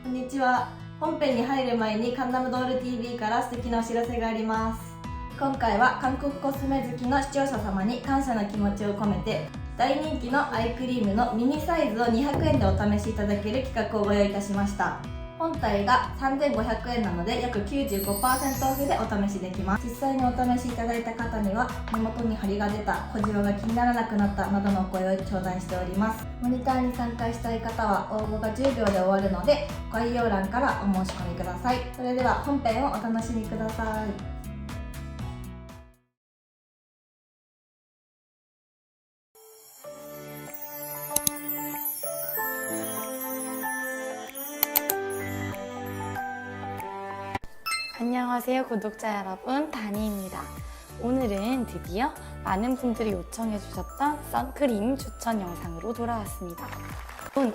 こんにちは。本編に入る前にカンナムドール TV から素敵なお知らせがあります。今回は韓国コスメ好きの視聴者様に感謝の気持ちを込めて、大人気のアイクリームのミニサイズを200円でお試しいただける企画をご用意いたしました。本体が3500円なので約 95% オフでお試しできます。実際にお試しいただいた方には、目元に張りが出た、小じわが気にならなくなったなどのお声を頂戴しております。モニターに参加したい方は応募が10秒で終わるので、概要欄からお申し込みください。それでは本編をお楽しみください。안녕하세요 구독자 여러분, 다니입니다. 오늘은 드디어 많은 분들이 요청해 주셨던 선크림 추천 영상으로 돌아왔습니다.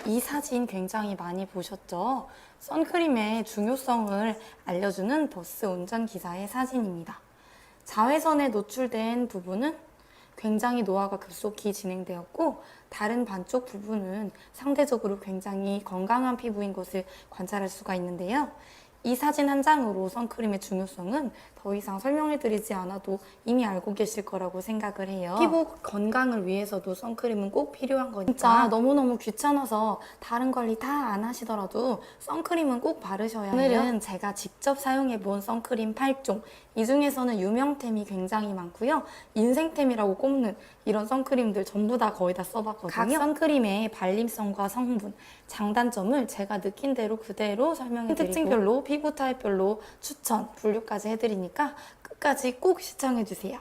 이 사진 굉장히 많이 보셨죠? 선크림의 중요성을 알려주는 버스 운전기사의 사진입니다. 자외선에 노출된 부분은 굉장히 노화가 급속히 진행되었고, 다른 반쪽 부분은 상대적으로 굉장히 건강한 피부인 것을 관찰할 수가 있는데요. 이 사진 한 장으로 선크림의 중요성은 더 이상 설명해드리지 않아도 이미 알고 계실 거라고 생각을 해요. 피부 건강을 위해서도 선크림은 꼭 필요한 거니까 진짜 너무너무 귀찮아서 다른 관리 다 안 하시더라도 선크림은 꼭 바르셔야 해요. 오늘은 제가 직접 사용해본 선크림 8종, 이 중에서는 유명템이 굉장히 많고요. 인생템이라고 꼽는 이런 선크림들 전부 다 거의 다 써봤거든요. 각 선크림의 발림성과 성분, 장단점을 제가 느낀 대로 그대로 설명해드리고 특징별로, 피부 타입별로 추천, 분류까지 해드리니까 끝까지 꼭 시청해주세요.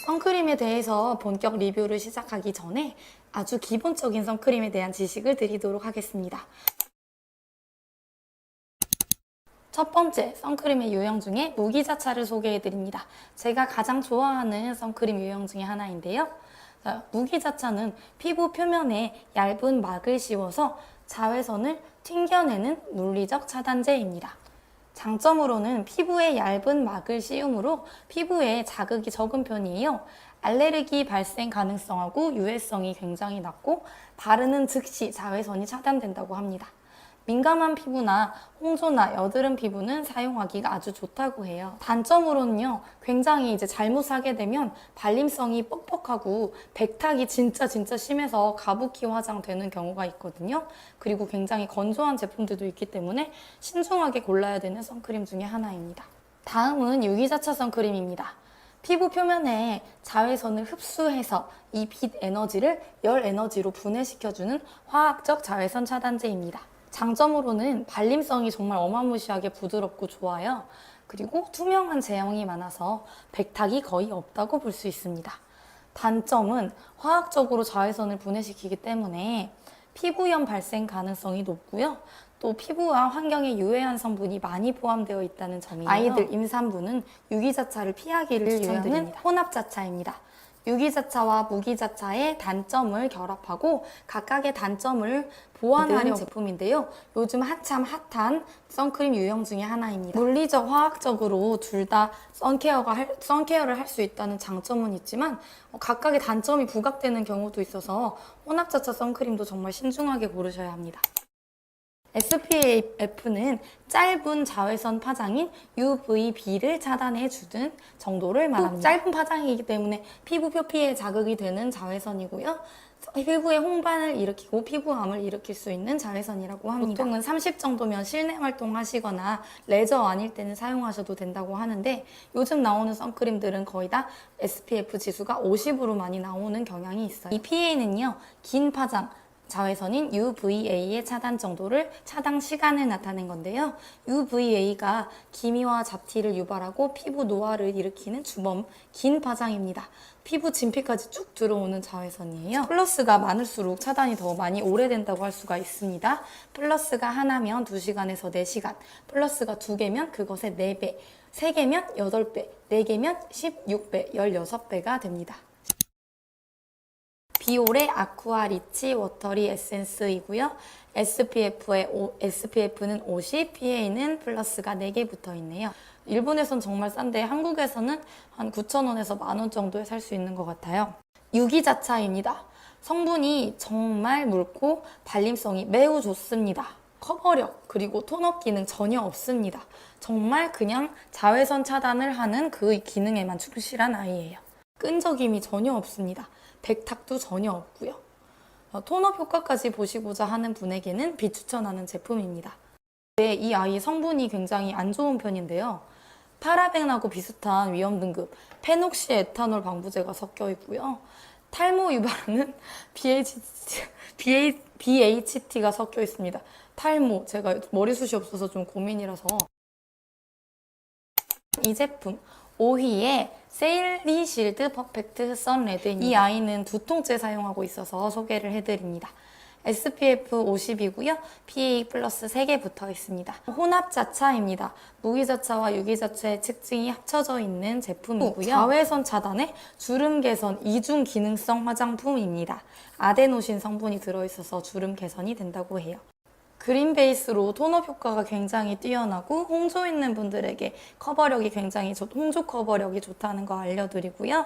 선크림에 대해서 본격 리뷰를 시작하기 전에 아주 기본적인 선크림에 대한 지식을 드리도록 하겠습니다. 첫 번째, 선크림의 유형 중에 무기자차를 소개해드립니다. 제가 가장 좋아하는 선크림 유형 중에 하나인데요. 무기자차는 피부 표면에 얇은 막을 씌워서 자외선을 튕겨내는 물리적 차단제입니다. 장점으로는 피부에 얇은 막을 씌움으로 피부에 자극이 적은 편이에요. 알레르기 발생 가능성하고 유해성이 굉장히 낮고 바르는 즉시 자외선이 차단된다고 합니다. 민감한 피부나 홍조나 여드름 피부는 사용하기가 아주 좋다고 해요. 단점으로는요, 굉장히 잘못 사게 되면 발림성이 뻑뻑하고 백탁이 진짜 심해서 가부키 화장 되는 경우가 있거든요. 그리고 굉장히 건조한 제품들도 있기 때문에 신중하게 골라야 되는 선크림 중에 하나입니다. 다음은 유기자차 선크림입니다. 피부 표면에 자외선을 흡수해서 이 빛 에너지를 열 에너지로 분해시켜주는 화학적 자외선 차단제입니다. 장점으로는 발림성이 정말 어마무시하게 부드럽고 좋아요. 그리고 투명한 제형이 많아서 백탁이 거의 없다고 볼 수 있습니다. 단점은 화학적으로 자외선을 분해시키기 때문에 피부염 발생 가능성이 높고요. 또 피부와 환경에 유해한 성분이 많이 포함되어 있다는 점이에요. 아이들, 임산부는 유기자차를 피하기를 추천드립니다. 혼합자차입니다. 유기자차와 무기자차의 단점을 결합하고 각각의 단점을 보완하는 제품인데요. 요즘 한참 핫한 선크림 유형 중에 하나입니다. 물리적, 화학적으로 둘 다 선케어를 할 수 있다는 장점은 있지만 각각의 단점이 부각되는 경우도 있어서 혼합자차 선크림도 정말 신중하게 고르셔야 합니다. SPF는 짧은 자외선 파장인 UVB를 차단해 주는 정도를 말합니다. 짧은 파장이기 때문에 피부 표피에 자극이 되는 자외선이고요. 피부에 홍반을 일으키고 피부암을 일으킬 수 있는 자외선이라고 합니다. 보통은 30 정도면 실내 활동하시거나 레저 아닐 때는 사용하셔도 된다고 하는데, 요즘 나오는 선크림들은 거의 다 SPF 지수가 50으로 많이 나오는 경향이 있어요. 이 PA는요, 긴 파장, 자외선인 UVA의 차단 정도를, 차단 시간을 나타낸 건데요. UVA가 기미와 잡티를 유발하고 피부 노화를 일으키는 주범, 긴 파장입니다. 피부 진피까지 쭉 들어오는 자외선이에요. 플러스가 많을수록 차단이 더 많이 오래된다고 할 수가 있습니다. 플러스가 하나면 2시간에서 4시간, 플러스가 2개면 그것의 4배, 3개면 8배, 4개면 16배, 16배가 됩니다. 비올의 아쿠아 리치 워터리 에센스이고요. SPF는 50, PA는 플러스가 4개 붙어 있네요. 일본에선 정말 싼데 한국에서는 한 9,000원에서 10,000원 정도에 살 수 있는 것 같아요. 유기자차입니다. 성분이 정말 묽고 발림성이 매우 좋습니다. 커버력, 그리고 톤업 기능 전혀 없습니다. 정말 그냥 자외선 차단을 하는 그 기능에만 충실한 아이예요. 끈적임이 전혀 없습니다. 백탁도 전혀 없고요. 톤업 효과까지 보시고자 하는 분에게는 비추천하는 제품입니다. 네, 이 아이의 성분이 굉장히 안 좋은 편인데요. 파라벤하고 비슷한 위험 등급 페녹시 에탄올 방부제가 섞여 있고요. 탈모 유발하는 BHT가 섞여 있습니다. 탈모, 제가 머리숱이 없어서 좀 고민이라서. 이 제품 오히의 세일리실드 퍼펙트 선레드입니다. 이 아이는 두통째 사용하고 있어서 소개를 해드립니다. SPF 50이고요. PA 플러스 3개 붙어 있습니다. 혼합자차입니다. 무기자차와 유기자차의 특징이 합쳐져 있는 제품이고요. 자외선 차단에 주름 개선 이중 기능성 화장품입니다. 아데노신 성분이 들어있어서 주름 개선이 된다고 해요. 그린 베이스로 톤업 효과가 굉장히 뛰어나고 홍조 있는 분들에게 커버력이 굉장히 홍조 커버력이 좋다는 거 알려드리고요.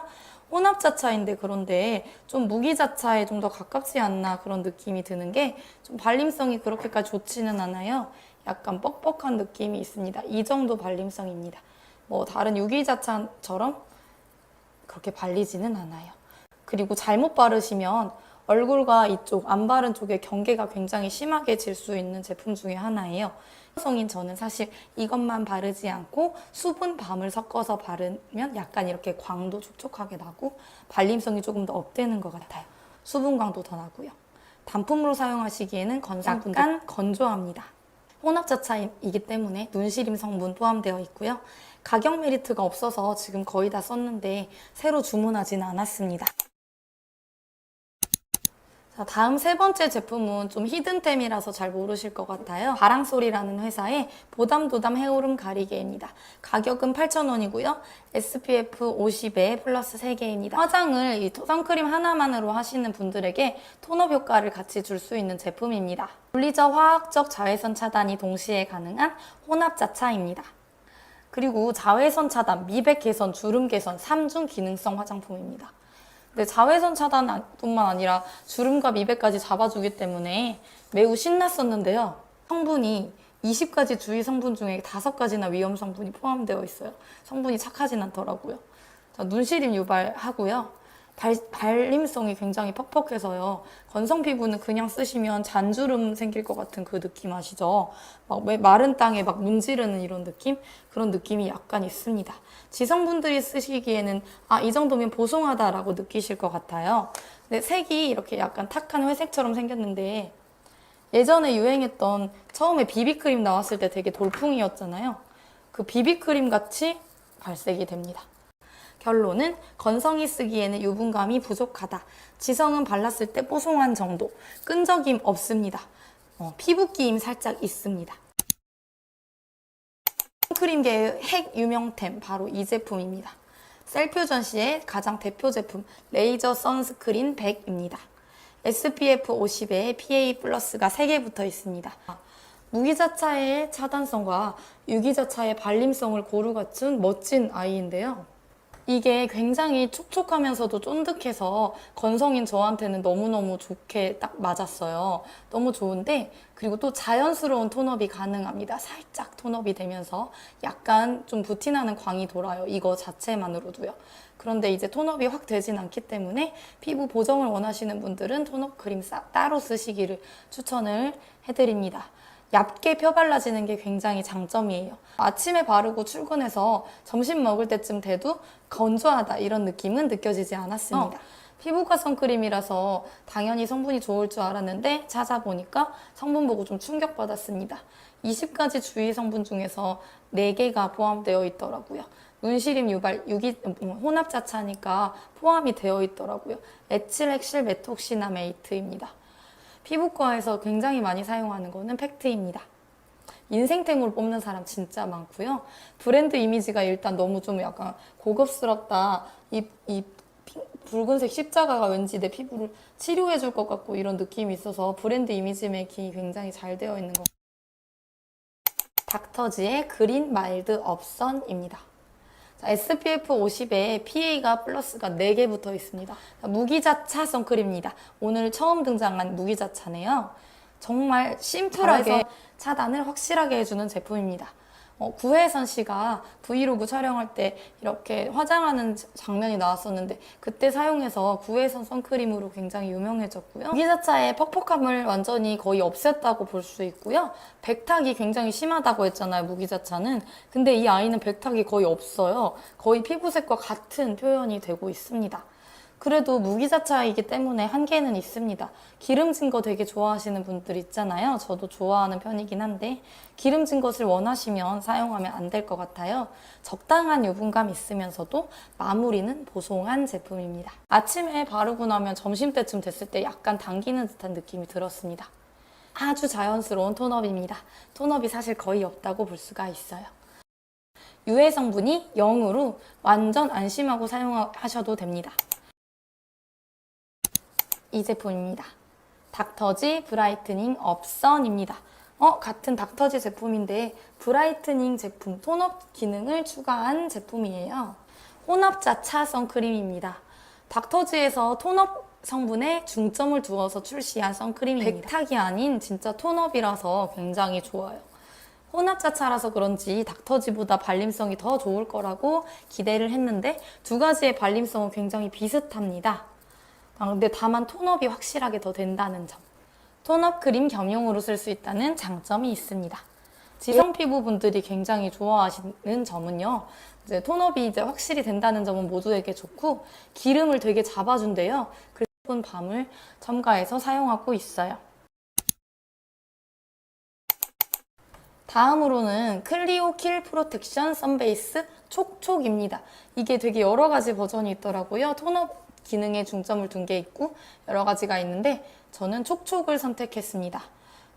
혼합자차인데 그런데 좀 무기자차에 좀 더 가깝지 않나 그런 느낌이 드는 게 좀 발림성이 그렇게까지 좋지는 않아요. 약간 뻑뻑한 느낌이 있습니다. 이 정도 발림성입니다. 뭐 다른 유기자차처럼 그렇게 발리지는 않아요. 그리고 잘못 바르시면 얼굴과 이쪽 안 바른 쪽의 경계가 굉장히 심하게 질 수 있는 제품 중에 하나예요. 성인 저는 사실 이것만 바르지 않고 수분 밤을 섞어서 바르면 약간 이렇게 광도 촉촉하게 나고 발림성이 조금 더 업되는 것 같아요. 수분광도 더 나고요. 단품으로 사용하시기에는 약간 건조합니다. 혼합자차이기 때문에 눈시림 성분 포함되어 있고요. 가격 메리트가 없어서 지금 거의 다 썼는데 새로 주문하지는 않았습니다. 자, 다음 세 번째 제품은 좀 히든템이라서 잘 모르실 것 같아요. 바랑소리라는 회사의 보담도담 해오름 가리개입니다. 가격은 8,000원이고요. SPF 50에 플러스 3개입니다. 화장을 이 선크림 하나만으로 하시는 분들에게 톤업 효과를 같이 줄 수 있는 제품입니다. 물리적, 화학적 자외선 차단이 동시에 가능한 혼합자차입니다. 그리고 자외선 차단, 미백 개선, 주름 개선 3중 기능성 화장품입니다. 근데 자외선 차단뿐만 아니라 주름과 미백까지 잡아주기 때문에 매우 신났었는데요. 성분이 20가지 주의 성분 중에 5가지나 위험 성분이 포함되어 있어요. 성분이 착하진 않더라고요. 자, 눈시림 유발하고요. 발림성이 굉장히 퍽퍽해서요. 건성 피부는 그냥 쓰시면 잔주름 생길 것 같은 그 느낌 아시죠? 막 마른 땅에 막 문지르는 이런 느낌? 그런 느낌이 약간 있습니다. 지성분들이 쓰시기에는 이 정도면 보송하다라고 느끼실 것 같아요. 근데 색이 이렇게 약간 탁한 회색처럼 생겼는데 예전에 유행했던 처음에 비비크림 나왔을 때 되게 돌풍이었잖아요. 그 비비크림 같이 발색이 됩니다. 결론은 건성이 쓰기에는 유분감이 부족하다. 지성은 발랐을 때 뽀송한 정도. 끈적임 없습니다. 피부 끼임 살짝 있습니다. 선크림계의 핵 유명템 바로 이 제품입니다. 셀퓨전시의 가장 대표 제품 레이저 선스크린 100입니다. SPF 50에 PA 플러스가 3개 붙어 있습니다. 무기자차의 차단성과 유기자차의 발림성을 고루 갖춘 멋진 아이인데요. 이게 굉장히 촉촉하면서도 쫀득해서 건성인 저한테는 너무너무 좋게 딱 맞았어요. 너무 좋은데 그리고 또 자연스러운 톤업이 가능합니다. 살짝 톤업이 되면서 약간 좀 부티나는 광이 돌아요. 이거 자체만으로도요. 그런데 이제 톤업이 확 되진 않기 때문에 피부 보정을 원하시는 분들은 톤업 크림 따로 쓰시기를 추천을 해드립니다. 얇게 펴발라지는 게 굉장히 장점이에요. 아침에 바르고 출근해서 점심 먹을 때쯤 돼도 건조하다 이런 느낌은 느껴지지 않았습니다. 피부과 선크림이라서 당연히 성분이 좋을 줄 알았는데 찾아보니까 성분 보고 좀 충격받았습니다. 20가지 주의 성분 중에서 4개가 포함되어 있더라고요. 눈시림 유발, 혼합자차니까 포함이 되어 있더라고요. 에틸엑실 메톡시나메이트입니다. 피부과에서 굉장히 많이 사용하는 거는 팩트입니다. 인생템으로 뽑는 사람 진짜 많고요. 브랜드 이미지가 일단 너무 좀 약간 고급스럽다. 이 붉은색 십자가가 왠지 내 피부를 치료해 줄 것 같고 이런 느낌이 있어서 브랜드 이미지 메이킹이 굉장히 잘 되어 있는 것 같아요. 닥터지의 그린 마일드 업선입니다. SPF 50에 PA가 플러스가 4개 붙어 있습니다. 무기자차 선크림입니다. 오늘 처음 등장한 무기자차네요. 정말 심플하게 차단을 확실하게 해주는 제품입니다. 구혜선 씨가 브이로그 촬영할 때 이렇게 화장하는 장면이 나왔었는데 그때 사용해서 구혜선 선크림으로 굉장히 유명해졌고요. 무기자차의 퍽퍽함을 완전히 거의 없앴다고 볼 수 있고요. 백탁이 굉장히 심하다고 했잖아요, 무기자차는. 근데 이 아이는 백탁이 거의 없어요. 거의 피부색과 같은 표현이 되고 있습니다. 그래도 무기자차이기 때문에 한계는 있습니다. 기름진 거 되게 좋아하시는 분들 있잖아요. 저도 좋아하는 편이긴 한데 기름진 것을 원하시면 사용하면 안 될 것 같아요. 적당한 유분감 있으면서도 마무리는 보송한 제품입니다. 아침에 바르고 나면 점심때쯤 됐을 때 약간 당기는 듯한 느낌이 들었습니다. 아주 자연스러운 톤업입니다. 톤업이 사실 거의 없다고 볼 수가 있어요. 유해 성분이 0으로 완전 안심하고 사용하셔도 됩니다. 이 제품입니다. 닥터지 브라이트닝 업선입니다. 같은 닥터지 제품인데 브라이트닝 제품, 톤업 기능을 추가한 제품이에요. 혼합자차 선크림입니다. 닥터지에서 톤업 성분에 중점을 두어서 출시한 선크림입니다. 백탁이 아닌 진짜 톤업이라서 굉장히 좋아요. 혼합자차라서 그런지 닥터지보다 발림성이 더 좋을 거라고 기대를 했는데 두 가지의 발림성은 굉장히 비슷합니다. 근데 다만 톤업이 확실하게 더 된다는 점. 톤업 크림 겸용으로 쓸 수 있다는 장점이 있습니다. 지성 피부분들이 굉장히 좋아하시는 점은요. 이제 톤업이 이제 확실히 된다는 점은 모두에게 좋고 기름을 되게 잡아준대요. 그래서 밤을 첨가해서 사용하고 있어요. 다음으로는 클리오 킬 프로텍션 선베이스 촉촉입니다. 이게 되게 여러 가지 버전이 있더라고요. 톤업 기능에 중점을 둔 게 있고 여러 가지가 있는데 저는 촉촉을 선택했습니다.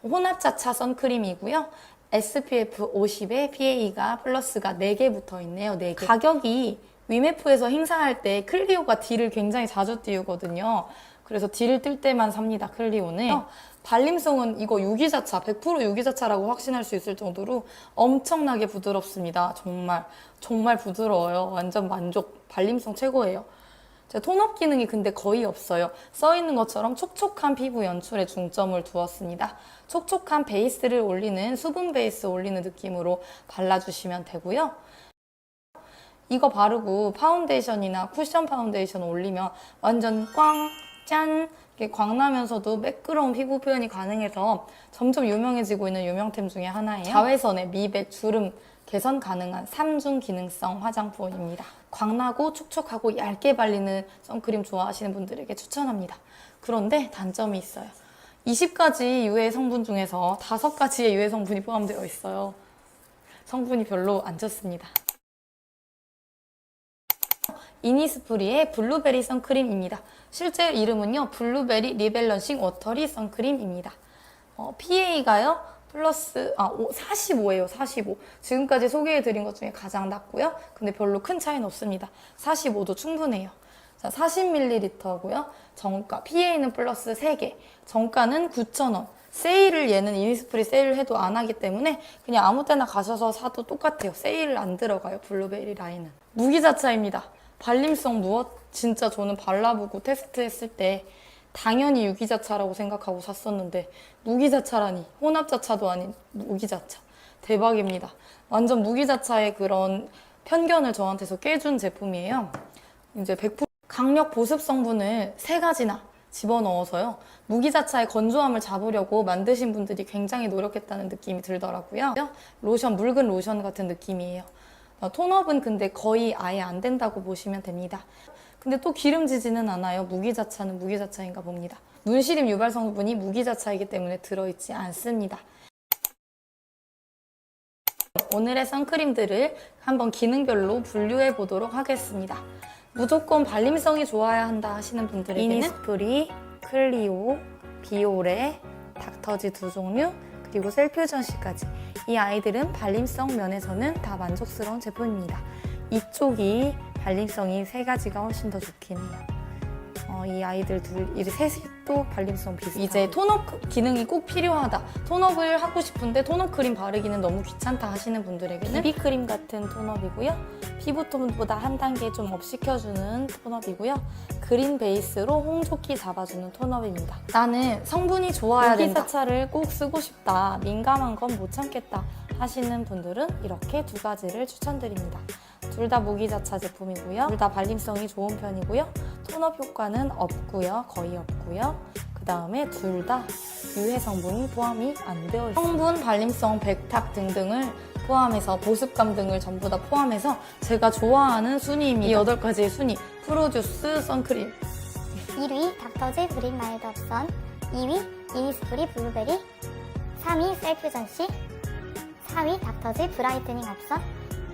혼합자차 선크림이고요. SPF 50에 PA가 플러스가 4개 붙어 있네요. 4개. 가격이 위메프에서 행사할 때 클리오가 딜을 굉장히 자주 띄우거든요. 그래서 딜을 뜰 때만 삽니다. 클리오는. 발림성은 이거 유기자차, 100% 유기자차라고 확신할 수 있을 정도로 엄청나게 부드럽습니다. 정말 부드러워요. 완전 만족. 발림성 최고예요. 톤업 기능이 근데 거의 없어요. 써있는 것처럼 촉촉한 피부 연출에 중점을 두었습니다. 촉촉한 베이스를 올리는, 수분 베이스 올리는 느낌으로 발라주시면 되고요. 이거 바르고 파운데이션이나 쿠션 파운데이션 올리면 완전 꽝, 짠! 이렇게 광나면서도 매끄러운 피부 표현이 가능해서 점점 유명해지고 있는 유명템 중에 하나예요. 자외선에 미백, 주름 개선 가능한 3중 기능성 화장품입니다. 광나고 촉촉하고 얇게 발리는 선크림 좋아하시는 분들에게 추천합니다. 그런데 단점이 있어요. 20가지 유해 성분 중에서 5가지의 유해 성분이 포함되어 있어요. 성분이 별로 안 좋습니다. 이니스프리의 블루베리 선크림입니다. 실제 이름은요, 블루베리 리밸런싱 워터리 선크림입니다. PA가요, 플러스 45예요. 45. 지금까지 소개해드린 것 중에 가장 낮고요. 근데 별로 큰 차이는 없습니다. 45도 충분해요. 자, 40ml고요. 정가 PA는 플러스 3개. 정가는 9,000원. 세일을 얘는 이니스프리 세일을 해도 안 하기 때문에 그냥 아무 때나 가셔서 사도 똑같아요. 세일을 안 들어가요. 블루베리 라인은. 무기자차입니다. 발림성 무엇? 진짜 저는 발라보고 테스트했을 때 당연히 유기자차라고 생각하고 샀었는데 무기자차라니, 혼합자차도 아닌 무기자차. 대박입니다. 완전 무기자차의 그런 편견을 저한테서 깨준 제품이에요. 이제 100% 강력 보습 성분을 3가지나 집어넣어서요. 무기자차의 건조함을 잡으려고 만드신 분들이 굉장히 노력했다는 느낌이 들더라고요. 로션, 묽은 로션 같은 느낌이에요. 톤업은 근데 거의 아예 안 된다고 보시면 됩니다. 근데 또 기름지지는 않아요. 무기자차는 무기자차인가 봅니다. 눈시림 유발 성분이 무기자차이기 때문에 들어있지 않습니다. 오늘의 선크림들을 한번 기능별로 분류해 보도록 하겠습니다. 무조건 발림성이 좋아야 한다 하시는 분들에게는 이니스프리, 클리오, 비오레, 닥터지 2종류, 그리고 셀퓨전시까지 이 아이들은 발림성 면에서는 다 만족스러운 제품입니다. 이쪽이 발림성이 3가지가 훨씬 더 좋긴 해요. 이 아이들 이 셋이 또 발림성 비슷하고 이제 톤업 기능이 꼭 필요하다. 톤업을 하고 싶은데 톤업 크림 바르기는 너무 귀찮다 하시는 분들에게는 비비크림 같은 톤업이고요. 피부톤보다 한 단계 좀 업시켜주는 톤업이고요. 그린 베이스로 홍조기 잡아주는 톤업입니다. 나는 성분이 좋아야 된다. 무기자차를 꼭 쓰고 싶다. 민감한 건 못 참겠다 하시는 분들은 이렇게 두 가지를 추천드립니다. 둘 다 무기자차 제품이고요. 둘 다 발림성이 좋은 편이고요. 톤업 효과는 없고요. 거의 없고요. 그 다음에 둘 다 유해 성분이 포함이 안 되어 있어요. 성분, 발림성, 백탁 등등을 포함해서 보습감 등을 전부 다 포함해서 제가 좋아하는 순위입니다. 이 8가지의 순위. 프로듀스 선크림 1위 닥터즈 그린 마일드 업선, 2위 이니스프리 블루베리, 3위 셀퓨전시, 4위 닥터즈 브라이트닝 업선,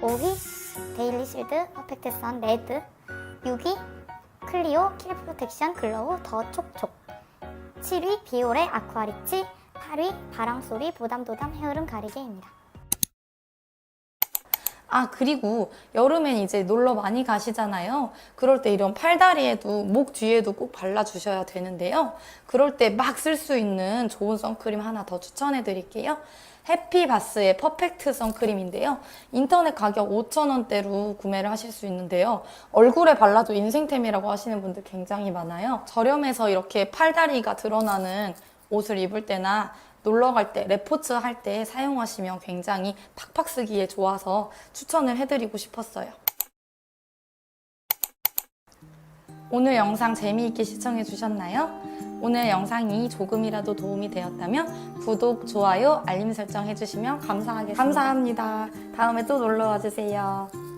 5위 데일리 실드 퍼펙트 선 레드, 6위 클리오 킬 프로텍션 글로우 더 촉촉, 7위 비올의 아쿠아리치, 8위 바람소리 부담도담 헤어름 가리개입니다. 그리고 여름엔 이제 놀러 많이 가시잖아요. 그럴 때 이런 팔다리에도 목 뒤에도 꼭 발라주셔야 되는데요. 그럴 때 막 쓸 수 있는 좋은 선크림 하나 더 추천해 드릴게요. 해피바스의 퍼펙트 선크림인데요. 인터넷 가격 5,000원대로 구매를 하실 수 있는데요. 얼굴에 발라도 인생템이라고 하시는 분들 굉장히 많아요. 저렴해서 이렇게 팔다리가 드러나는 옷을 입을 때나 놀러 갈 때, 레포츠 할 때 사용하시면 굉장히 팍팍 쓰기에 좋아서 추천을 해드리고 싶었어요. 오늘 영상 재미있게 시청해 주셨나요? 오늘 영상이 조금이라도 도움이 되었다면 구독, 좋아요, 알림 설정 해주시면 감사하겠습니다. 감사합니다. 다음에 또 놀러 와주세요.